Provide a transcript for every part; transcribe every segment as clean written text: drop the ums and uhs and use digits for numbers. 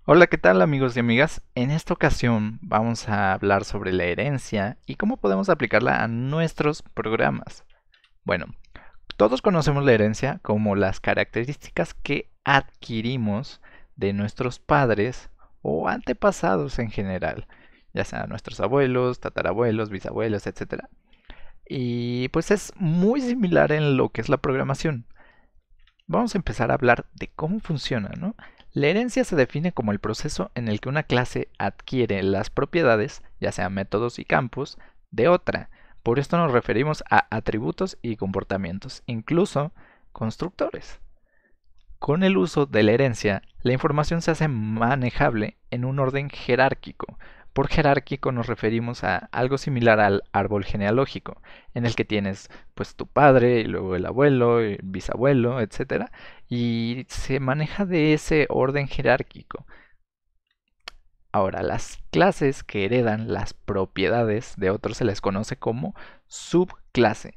Hola, ¿qué tal amigos y amigas? En esta ocasión vamos a hablar sobre la herencia y cómo podemos aplicarla a nuestros programas. Bueno, todos conocemos la herencia como las características que adquirimos de nuestros padres o antepasados en general, ya sean nuestros abuelos, tatarabuelos, bisabuelos, etcétera. Y pues es muy similar en lo que es la programación. Vamos a empezar a hablar de cómo funciona, ¿no? La herencia se define como el proceso en el que una clase adquiere las propiedades, ya sean métodos y campos, de otra. Por esto nos referimos a atributos y comportamientos, incluso constructores. Con el uso de la herencia, la información se hace manejable en un orden jerárquico. Por jerárquico nos referimos a algo similar al árbol genealógico, en el que tienes pues tu padre y luego el abuelo, el bisabuelo, etcétera, y se maneja de ese orden jerárquico. Ahora, las clases que heredan las propiedades de otros se les conoce como subclase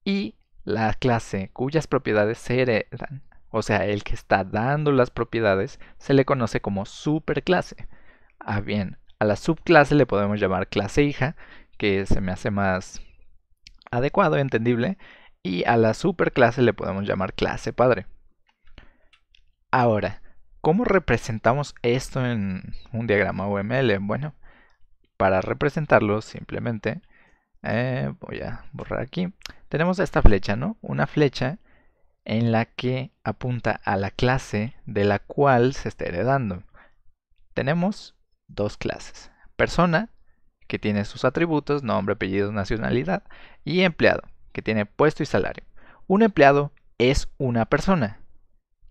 y la clase cuyas propiedades se heredan, o sea, el que está dando las propiedades, se le conoce como superclase. Ah, bien, a la subclase le podemos llamar clase hija, que se me hace más adecuado, entendible, y a la superclase le podemos llamar clase padre. Ahora, ¿cómo representamos esto en un diagrama UML? Bueno, para representarlo simplemente voy a borrar aquí. Tenemos esta flecha, ¿no? Una flecha en la que apunta a la clase de la cual se está heredando. Tenemos dos clases. Persona, que tiene sus atributos, nombre, apellido, nacionalidad, y empleado, que tiene puesto y salario. Un empleado es una persona.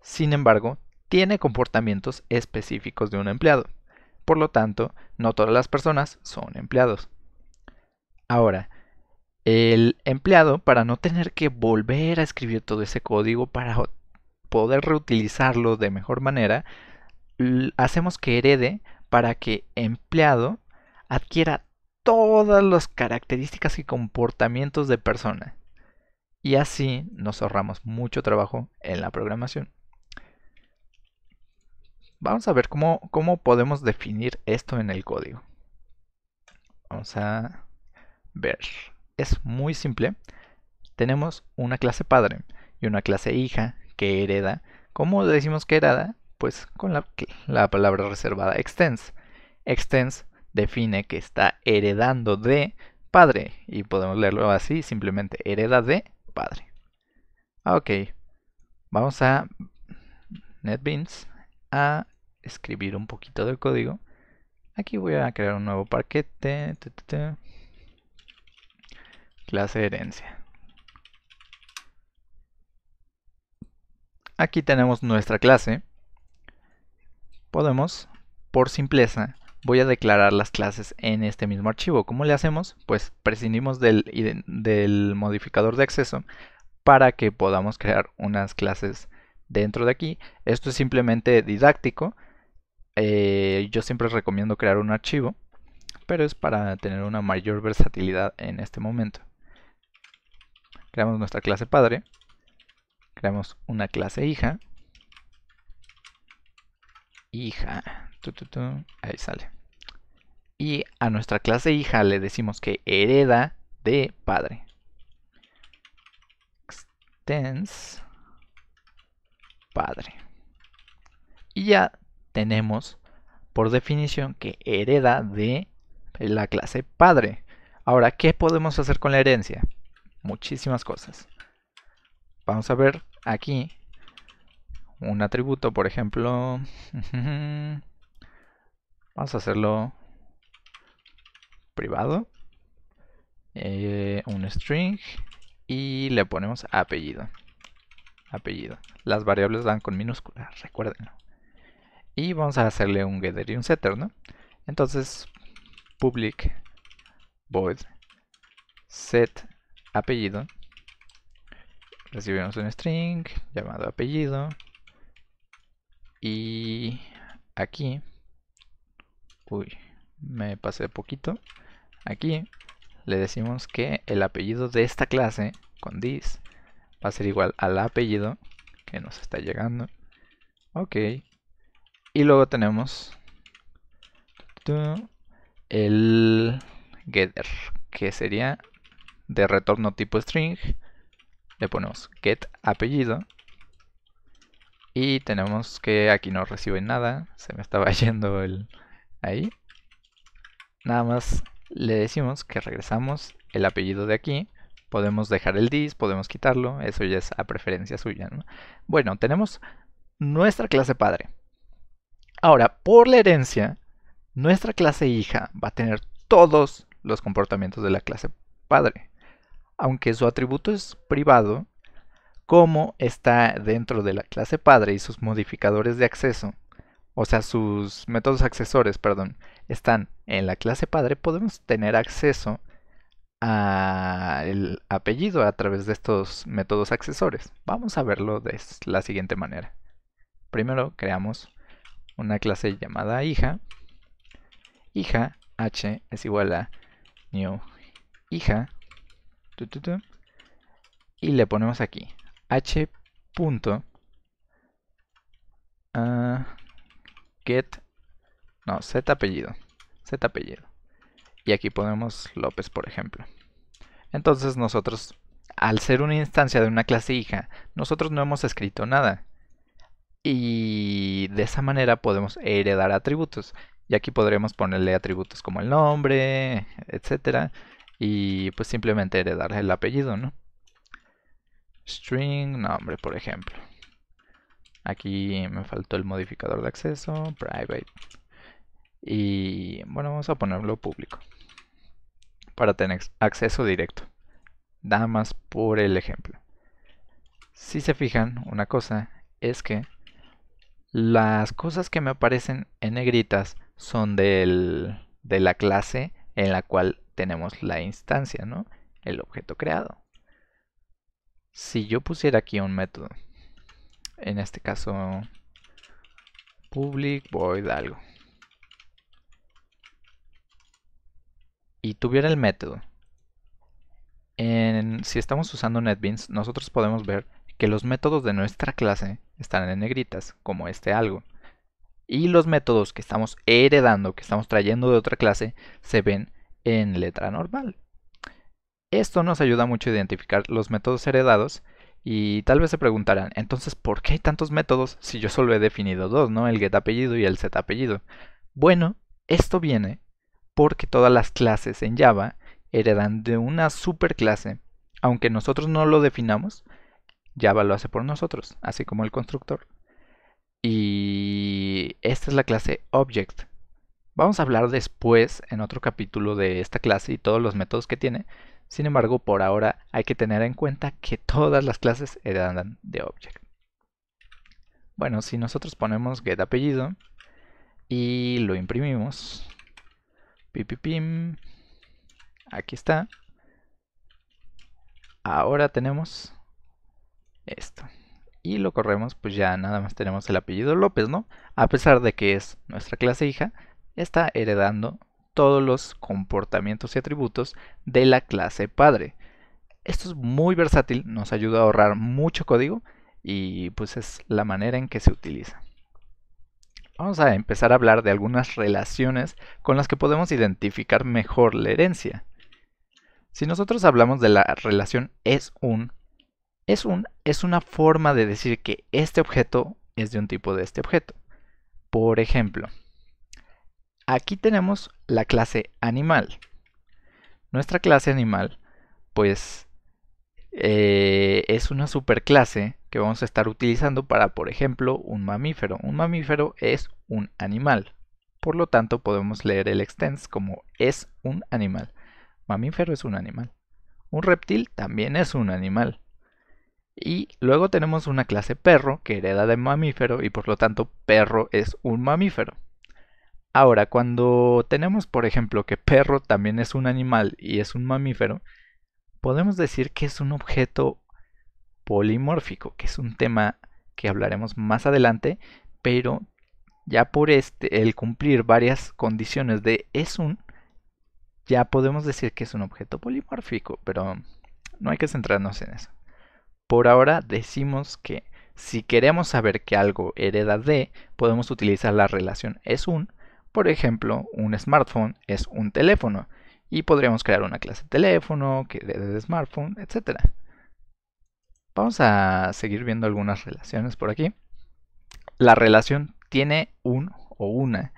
Sin embargo, tiene comportamientos específicos de un empleado. Por lo tanto, no todas las personas son empleados. Ahora, el empleado, para no tener que volver a escribir todo ese código para poder reutilizarlo de mejor manera, hacemos que herede para que empleado adquiera todas las características y comportamientos de persona. Y así nos ahorramos mucho trabajo en la programación. Vamos a ver cómo podemos definir esto en el código. Vamos a ver. Es muy simple. Tenemos una clase padre y una clase hija que hereda. ¿Cómo decimos que hereda? Pues con la palabra reservada extends. Extends define que está heredando de padre y podemos leerlo así, simplemente hereda de padre. Ok, vamos a NetBeans a escribir un poquito del código. Aquí voy a crear un nuevo paquete, clase herencia. Aquí tenemos nuestra clase. Podemos, por simpleza, voy a declarar las clases en este mismo archivo. ¿Cómo le hacemos? Pues prescindimos del modificador de acceso para que podamos crear unas clases dentro de aquí. Esto es simplemente didáctico. Yo siempre recomiendo crear un archivo, pero es para tener una mayor versatilidad en este momento. Creamos nuestra clase padre, creamos una clase hija, ahí sale. Y a nuestra clase hija le decimos que hereda de padre. Extends padre. Y ya tenemos por definición que hereda de la clase padre. Ahora, ¿qué podemos hacer con la herencia? Muchísimas cosas. Vamos a ver aquí un atributo, por ejemplo. Vamos a hacerlo privado. Un string y le ponemos apellido. Apellido. Las variables van con minúsculas, recuérdenlo. Y vamos a hacerle un getter y un setter, ¿no? Entonces, public void set apellido. Recibimos un string llamado apellido. Y aquí, uy, me pasé poquito. Aquí le decimos que el apellido de esta clase con this va a ser igual al apellido que nos está llegando. Ok. Y luego tenemos el getter, que sería de retorno tipo string. Le ponemos get apellido. Y tenemos que aquí no recibe nada. Se me estaba yendo el ahí. Nada más le decimos que regresamos el apellido de aquí. Podemos dejar el dis, podemos quitarlo. Eso ya es a preferencia suya, ¿no? Bueno, tenemos nuestra clase padre. Ahora, por la herencia, nuestra clase hija va a tener todos los comportamientos de la clase padre. Aunque su atributo es privado, como está dentro de la clase padre y sus modificadores de acceso, o sea, sus métodos accesores, perdón, están en la clase padre, podemos tener acceso al apellido a través de estos métodos accesores. Vamos a verlo de la siguiente manera. Primero creamos una clase llamada hija. Hija h es igual a new hija. Y le ponemos aquí h punto get, no, z apellido. Y aquí ponemos López, por ejemplo. Entonces nosotros, al ser una instancia de una clase hija, nosotros no hemos escrito nada. Y de esa manera podemos heredar atributos. Y aquí podremos ponerle atributos como el nombre, etcétera. Y pues simplemente heredar el apellido, ¿no? String nombre, por ejemplo. Aquí me faltó el modificador de acceso, private. Y bueno, vamos a ponerlo público para tener acceso directo. Nada más por el ejemplo. Si se fijan, una cosa es que las cosas que me aparecen en negritas son de la clase en la cual tenemos la instancia, ¿no? El objeto creado. Si yo pusiera aquí un método, en este caso public void algo, y tuviera el método, si estamos usando NetBeans, nosotros podemos ver que los métodos de nuestra clase están en negritas, como este algo. Y los métodos que estamos heredando, que estamos trayendo de otra clase, se ven en letra normal. Esto nos ayuda mucho a identificar los métodos heredados y tal vez se preguntarán, entonces, ¿por qué hay tantos métodos si yo solo he definido dos, ¿no? El getApellido y el setApellido. Bueno, esto viene porque todas las clases en Java heredan de una superclase. Aunque nosotros no lo definamos, Java lo hace por nosotros, así como el constructor. Y esta es la clase Object. Vamos a hablar después en otro capítulo de esta clase y todos los métodos que tiene. Sin embargo, por ahora hay que tener en cuenta que todas las clases heredan de Object. Bueno, si nosotros ponemos getApellido y lo imprimimos, pipipim, aquí está. Ahora tenemos esto. Y lo corremos, pues ya nada más tenemos el apellido López, ¿no? A pesar de que es nuestra clase hija, está heredando todos los comportamientos y atributos de la clase padre. Esto es muy versátil, nos ayuda a ahorrar mucho código y pues es la manera en que se utiliza. Vamos a empezar a hablar de algunas relaciones con las que podemos identificar mejor la herencia. Si nosotros hablamos de la relación es una forma de decir que este objeto es de un tipo de este objeto. Por ejemplo, aquí tenemos la clase animal. Nuestra clase animal, pues, es una superclase que vamos a estar utilizando para, por ejemplo, un mamífero. Un mamífero es un animal. Por lo tanto, podemos leer el extends como es un animal. Mamífero es un animal. Un reptil también es un animal. Y luego tenemos una clase perro que hereda de mamífero y por lo tanto perro es un mamífero. Ahora, cuando tenemos por ejemplo que perro también es un animal y es un mamífero, podemos decir que es un objeto polimórfico, que es un tema que hablaremos más adelante, pero ya por el cumplir varias condiciones de ya podemos decir que es un objeto polimórfico, pero no hay que centrarnos en eso. Por ahora decimos que Si queremos saber que algo hereda de, podemos utilizar la relación es un. Por ejemplo, un smartphone es un teléfono y podríamos crear una clase de teléfono que herede de smartphone, etc. Vamos a seguir viendo algunas relaciones por aquí. La relación tiene un o una.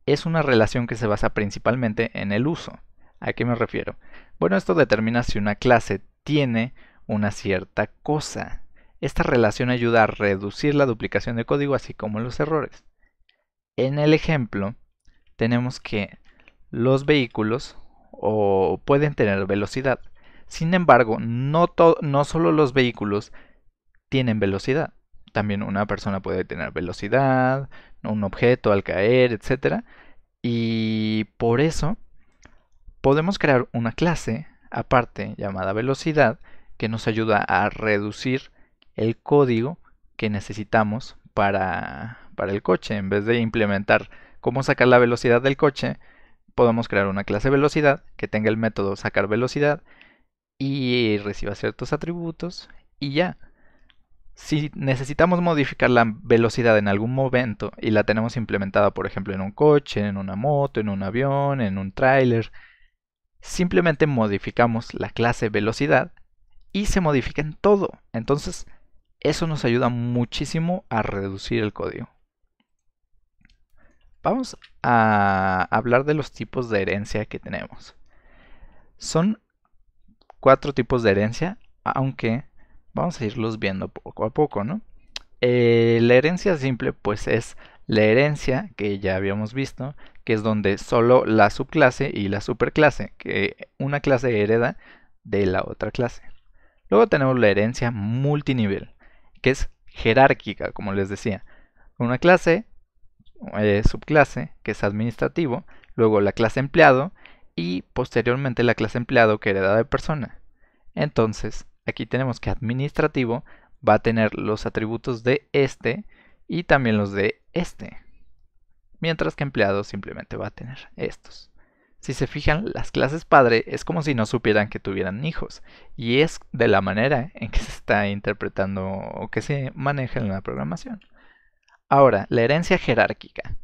Es una relación que se basa principalmente en el uso. ¿A qué me refiero? Bueno, esto determina si una clase tiene una cierta cosa. Esta relación ayuda a reducir la duplicación de código así como los errores. En el ejemplo, tenemos que los vehículos pueden tener velocidad. Sin embargo, no solo los vehículos tienen velocidad. También una persona puede tener velocidad, un objeto al caer, etc. Y por eso podemos crear una clase aparte llamada velocidad que nos ayuda a reducir el código que necesitamos para el coche. En vez de implementar cómo sacar la velocidad del coche, podemos crear una clase velocidad que tenga el método sacar velocidad y reciba ciertos atributos y ya. Si necesitamos modificar la velocidad en algún momento y la tenemos implementada, por ejemplo, en un coche, en una moto, en un avión, en un tráiler, simplemente modificamos la clase velocidad y se modifica en todo. Entonces, eso nos ayuda muchísimo a reducir el código. Vamos a hablar de los tipos de herencia que tenemos. Son 4 tipos de herencia, aunque vamos a irlos viendo poco a poco, ¿no? La herencia simple pues es la herencia que ya habíamos visto, que es donde solo la subclase y la superclase, que una clase hereda de la otra clase. Luego tenemos la herencia multinivel, que es jerárquica, como les decía. Una clase, subclase, que es administrativo, luego la clase empleado y posteriormente la clase empleado que hereda de persona. Entonces, aquí tenemos que administrativo va a tener los atributos de este y también los de este, mientras que empleado simplemente va a tener estos. Si se fijan, las clases padre es como si no supieran que tuvieran hijos, y es de la manera en que se está interpretando o que se maneja en la programación. Ahora, la herencia jerárquica.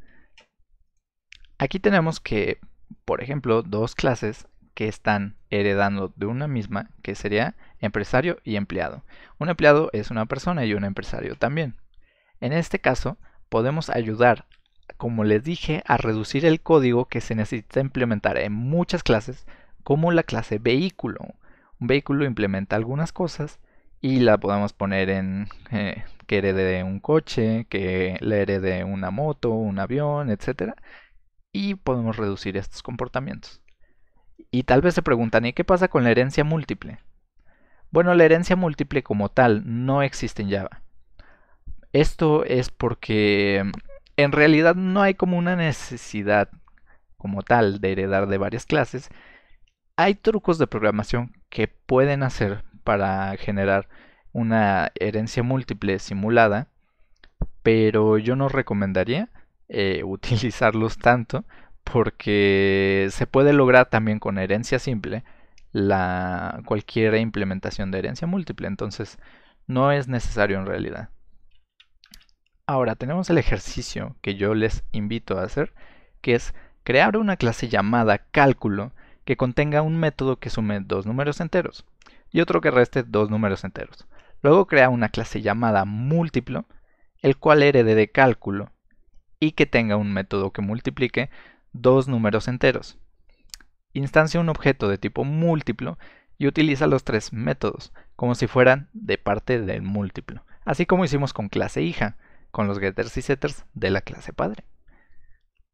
Aquí tenemos que, por ejemplo, dos clases que están heredando de una misma, que sería empresario y empleado. Un empleado es una persona y un empresario también. En este caso, podemos ayudar, como les dije, a reducir el código que se necesita implementar en muchas clases, como la clase vehículo. Un vehículo implementa algunas cosas y la podemos poner en que herede un coche, que le herede una moto, un avión, etc. Y podemos reducir estos comportamientos. Y tal vez se preguntan, ¿y qué pasa con la herencia múltiple? Bueno, la herencia múltiple como tal no existe en Java. Esto es porque en realidad no hay como una necesidad como tal de heredar de varias clases. Hay trucos de programación que pueden hacer para generar una herencia múltiple simulada, pero yo no recomendaría utilizarlos tanto porque se puede lograr también con herencia simple cualquier implementación de herencia múltiple, entonces no es necesario en realidad. Ahora tenemos el ejercicio que yo les invito a hacer, que es crear una clase llamada cálculo que contenga un método que sume dos números enteros y otro que reste dos números enteros. Luego crea una clase llamada múltiplo, el cual herede de cálculo y que tenga un método que multiplique dos números enteros. Instancia un objeto de tipo múltiplo y utiliza los tres métodos, como si fueran de parte del múltiplo, así como hicimos con clase hija, con los getters y setters de la clase padre.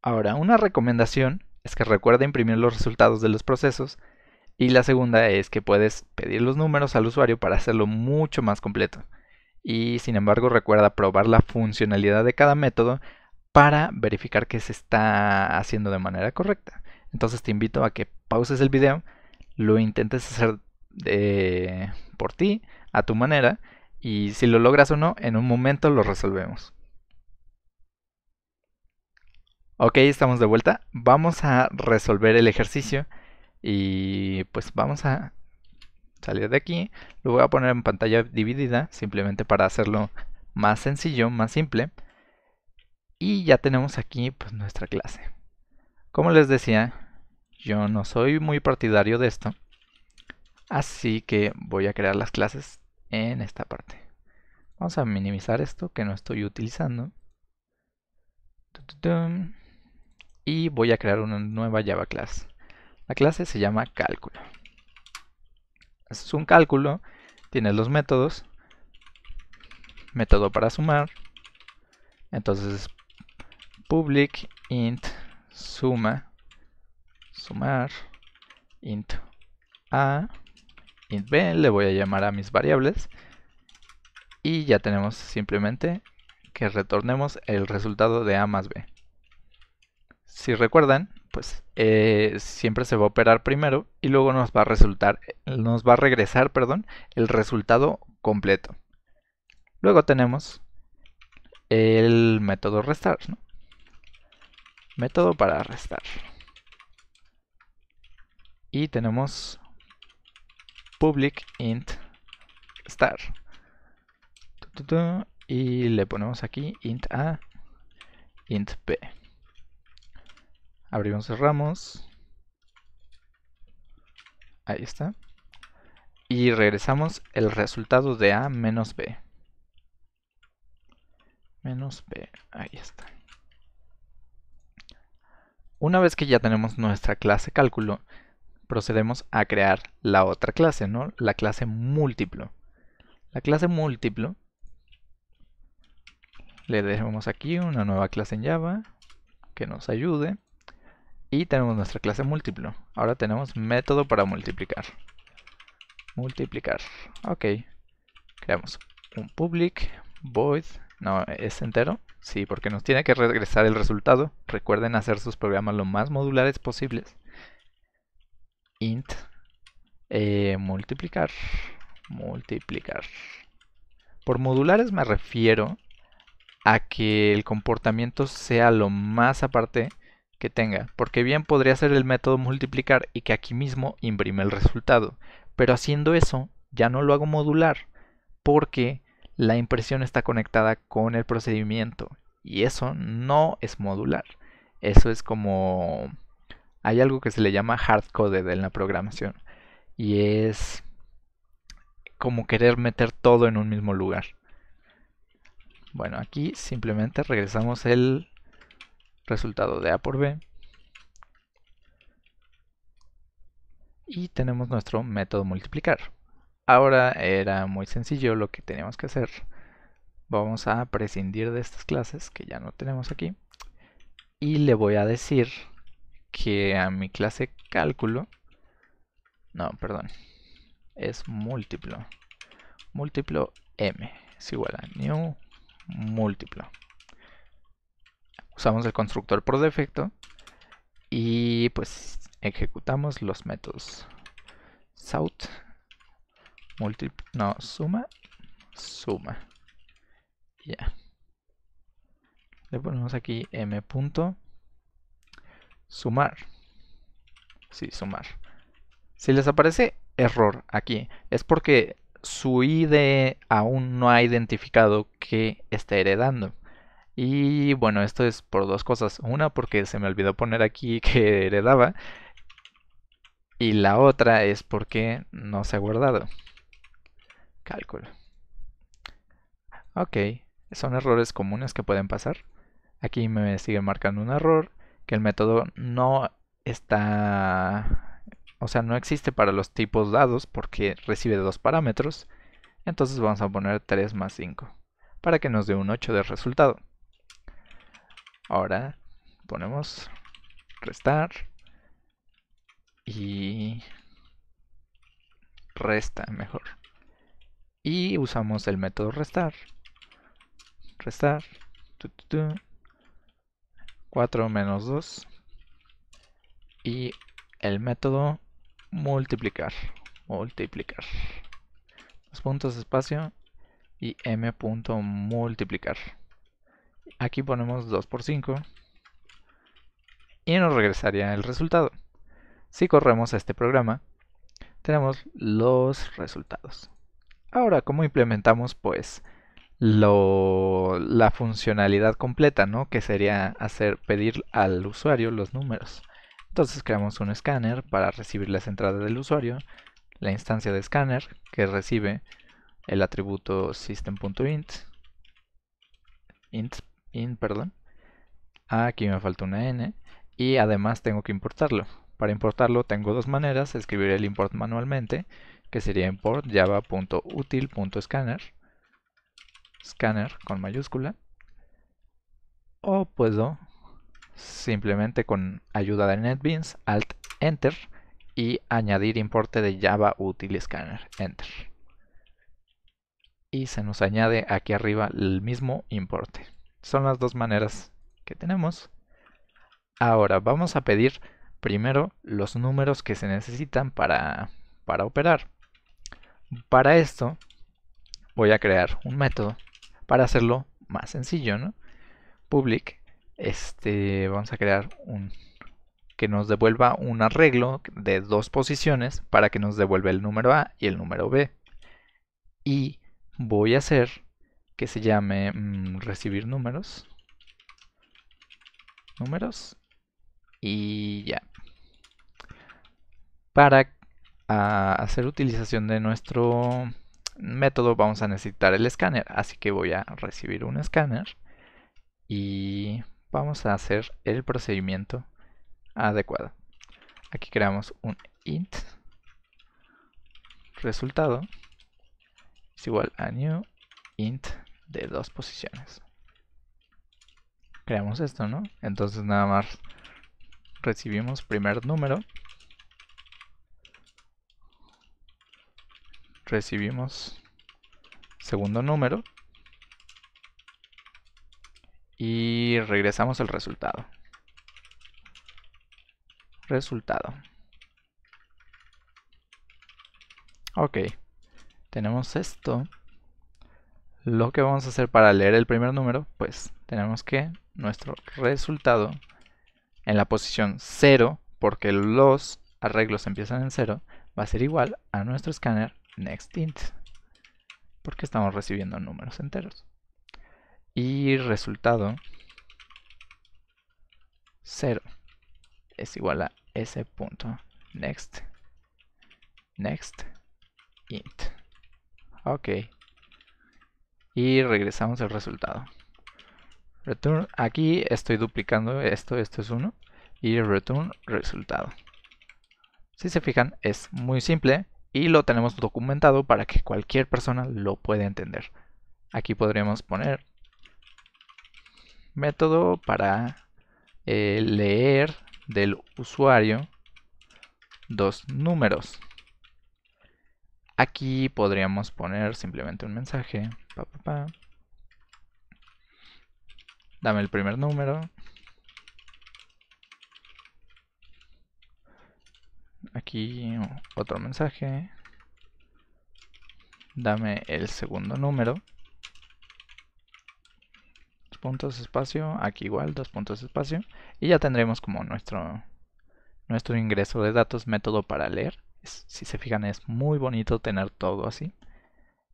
Ahora, una recomendación es que recuerde imprimir los resultados de los procesos y la segunda es que puedes pedir los números al usuario para hacerlo mucho más completo. Y sin embargo, recuerda probar la funcionalidad de cada método para verificar que se está haciendo de manera correcta. Entonces te invito a que pauses el video, lo intentes hacer por ti, a tu manera, y si lo logras o no, en un momento lo resolvemos. Ok, estamos de vuelta. Vamos a resolver el ejercicio y pues vamos a salir de aquí. Lo voy a poner en pantalla dividida simplemente para hacerlo más sencillo, más simple. Y ya tenemos aquí pues nuestra clase. Como les decía, yo no soy muy partidario de esto, así que voy a crear las clases en esta parte. Vamos a minimizar esto que no estoy utilizando. Y voy a crear una nueva Java class. La clase se llama cálculo. Es un cálculo, tiene los métodos, método para sumar, entonces public int suma, sumar, int a, int b, le voy a llamar a mis variables, y ya tenemos simplemente que retornemos el resultado de a más b. Si recuerdan, pues siempre se va a operar primero y luego nos va a regresar, perdón, el resultado completo. Luego tenemos el método restar, ¿no? Método para restar. Y tenemos public int star. Y le ponemos aquí int a, int b. Abrimos, cerramos. Ahí está. Y regresamos el resultado de a menos b. Menos b, ahí está. Una vez que ya tenemos nuestra clase cálculo, procedemos a crear la otra clase, ¿no? La clase múltiplo. La clase múltiplo, le dejamos aquí una nueva clase en Java que nos ayude. Y tenemos nuestra clase múltiplo. Ahora tenemos método para multiplicar. Multiplicar. Ok. Creamos un public void. No, es entero. Sí, porque nos tiene que regresar el resultado. Recuerden hacer sus programas lo más modulares posibles. Int multiplicar. Multiplicar. Por modulares me refiero a que el comportamiento sea lo más aparte que tenga, porque bien podría ser el método multiplicar y que aquí mismo imprime el resultado, pero haciendo eso ya no lo hago modular, porque la impresión está conectada con el procedimiento y eso no es modular. Eso es como... hay algo que se le llama hardcoded en la programación y es como querer meter todo en un mismo lugar. Bueno, aquí simplemente regresamos el resultado de a por b y tenemos nuestro método multiplicar. Ahora era muy sencillo lo que teníamos que hacer. Vamos a prescindir de estas clases que ya no tenemos aquí y le voy a decir que a mi clase cálculo, no, perdón, es múltiplo, múltiplo m es igual a new múltiplo. Usamos el constructor por defecto y pues ejecutamos los métodos south suma, suma. Ya. Le ponemos aquí m.sumar. Sí, sumar. Si les aparece error aquí, es porque su ID aún no ha identificado que está heredando. Y bueno, esto es por dos cosas. Una, porque se me olvidó poner aquí que heredaba. Y la otra es porque no se ha guardado. Cálculo. Ok, son errores comunes que pueden pasar. Aquí me sigue marcando un error, que el método no está, o sea, no existe para los tipos dados porque recibe dos parámetros. Entonces vamos a poner 3 más 5 para que nos dé un 8 de resultado. Ahora ponemos restar y resta mejor. Y usamos el método restar. Restar. 4 menos 2. Y el método multiplicar. Multiplicar. Dos puntos espacio y m.multiplicar. Aquí ponemos 2 por 5 y nos regresaría el resultado. Si corremos este programa, tenemos los resultados. Ahora, ¿cómo implementamos pues la funcionalidad completa, ¿no? Que sería pedir al usuario los números. Entonces creamos un escáner para recibir las entradas del usuario, la instancia de escáner que recibe el atributo system.int, perdón. Aquí me falta una n y además tengo que importarlo. Para importarlo tengo dos maneras: escribir el import manualmente, que sería import java.util.scanner, scanner con mayúscula, o puedo simplemente con ayuda de NetBeans alt enter y añadir importe de java util scanner enter, y se nos añade aquí arriba el mismo importe. Son las dos maneras que tenemos. Ahora vamos a pedir primero los números que se necesitan para operar. Para esto voy a crear un método para hacerlo más sencillo, ¿no? Public, vamos a crear un que nos devuelva un arreglo de dos posiciones para que nos devuelva el número A y el número B. Y voy a hacer que se llame recibir números y ya. Para hacer utilización de nuestro método vamos a necesitar el escáner, así que voy a recibir un escáner y vamos a hacer el procedimiento adecuado. Aquí creamos un int resultado es igual a new int de dos posiciones. Creamos esto, ¿no? Entonces nada más recibimos primer número, recibimos segundo número y regresamos el resultado. Ok, tenemos esto. Lo que vamos a hacer para leer el primer número, pues tenemos que nuestro resultado en la posición 0, porque los arreglos empiezan en 0, va a ser igual a nuestro escáner nextInt, porque estamos recibiendo números enteros. Y resultado 0 es igual a s.next int. Ok. Y regresamos el resultado. Return, aquí estoy duplicando esto es 1 y return resultado. Si se fijan, es muy simple y lo tenemos documentado para que cualquier persona lo pueda entender. Aquí podríamos poner método para leer del usuario dos números. Aquí podríamos poner simplemente un mensaje. Dame el primer número. Aquí otro mensaje. Dame el segundo número. Dos puntos espacio. Aquí igual, dos puntos espacio. Y ya tendremos como nuestro ingreso de datos, método para leer. Si se fijan, es muy bonito tener todo así.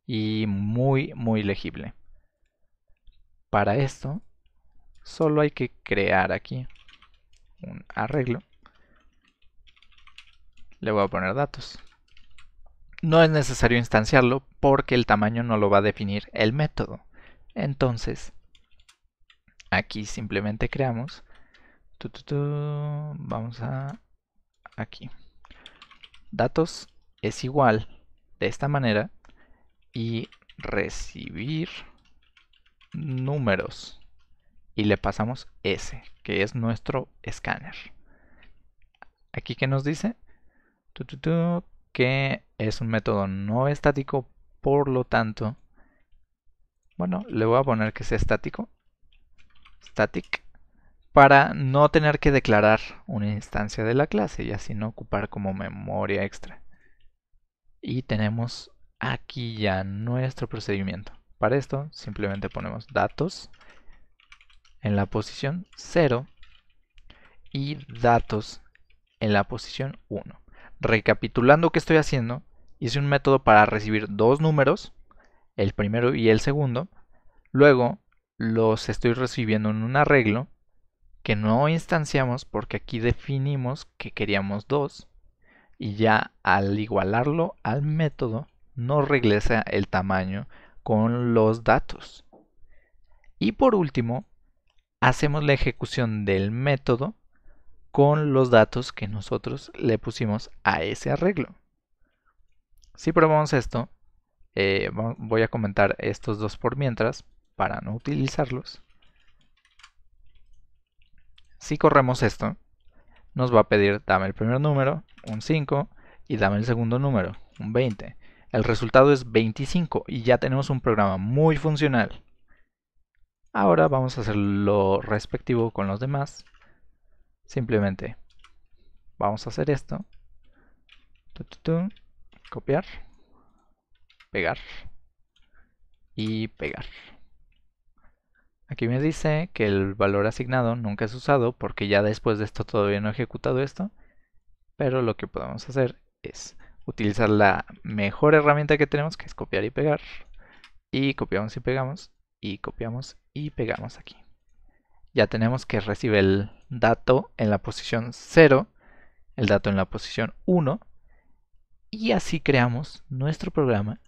Y muy, muy legible. Para esto, solo hay que crear aquí un arreglo. Le voy a poner datos. No es necesario instanciarlo porque el tamaño no lo va a definir el método. Entonces, aquí simplemente creamos. Vamos a aquí. Datos es igual de esta manera y recibir números. Y le pasamos S, que es nuestro escáner. Aquí que nos dice que es un método no estático, por lo tanto, bueno, le voy a poner que sea estático, static, para no tener que declarar una instancia de la clase y así no ocupar como memoria extra. Y tenemos aquí ya nuestro procedimiento. Para esto simplemente ponemos datos en la posición 0 y datos en la posición 1. Recapitulando qué estoy haciendo, hice un método para recibir dos números, el primero y el segundo, Luego los estoy recibiendo en un arreglo que no instanciamos porque aquí definimos que queríamos 2 y ya al igualarlo al método nos regresa el tamaño con los datos. Y por último, hacemos la ejecución del método con los datos que nosotros le pusimos a ese arreglo. Si probamos esto, voy a comentar estos dos por mientras para no utilizarlos. Si corremos esto, nos va a pedir dame el primer número, un 5, y dame el segundo número, un 20. El resultado es 25 y ya tenemos un programa muy funcional. Ahora vamos a hacer lo respectivo con los demás. Simplemente vamos a hacer esto. Copiar, pegar y pegar. Aquí me dice que el valor asignado nunca es usado porque ya después de esto todavía no he ejecutado esto. Pero lo que podemos hacer es utilizar la mejor herramienta que tenemos, que es copiar y pegar. Y copiamos y pegamos, y copiamos y pegamos aquí. Ya tenemos que recibe el dato en la posición 0, el dato en la posición 1, y así creamos nuestro programa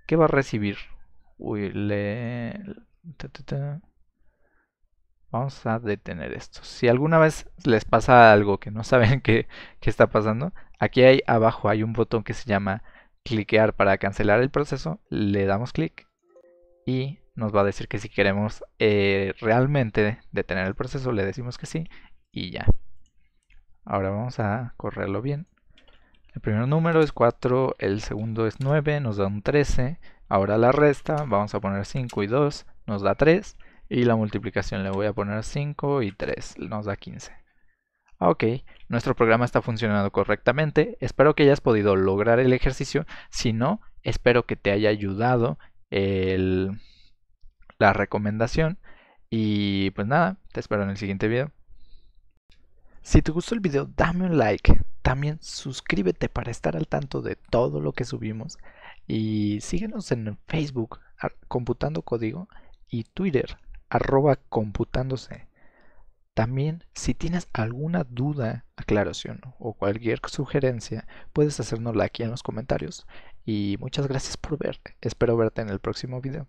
que va a recibir. Uy, Vamos a detener esto. Si alguna vez les pasa algo que no saben qué está pasando, aquí abajo hay un botón que se llama cliquear para cancelar el proceso. Le damos clic y nos va a decir que si queremos realmente detener el proceso, le decimos que sí y ya. Ahora vamos a correrlo bien. El primer número es 4, el segundo es 9, nos da un 13. Ahora la resta, vamos a poner 5 y 2, nos da 3. Y la multiplicación le voy a poner 5 y 3, nos da 15. Ok, nuestro programa está funcionando correctamente. Espero que hayas podido lograr el ejercicio. Si no, espero que te haya ayudado la recomendación. Y pues nada, te espero en el siguiente video. Si te gustó el video, dame un like. También suscríbete para estar al tanto de todo lo que subimos. Y síguenos en Facebook, Computando Código, y Twitter, @computándose. También, si tienes alguna duda, aclaración o cualquier sugerencia, puedes hacérnosla aquí en los comentarios. Y muchas gracias por ver. Espero verte en el próximo video.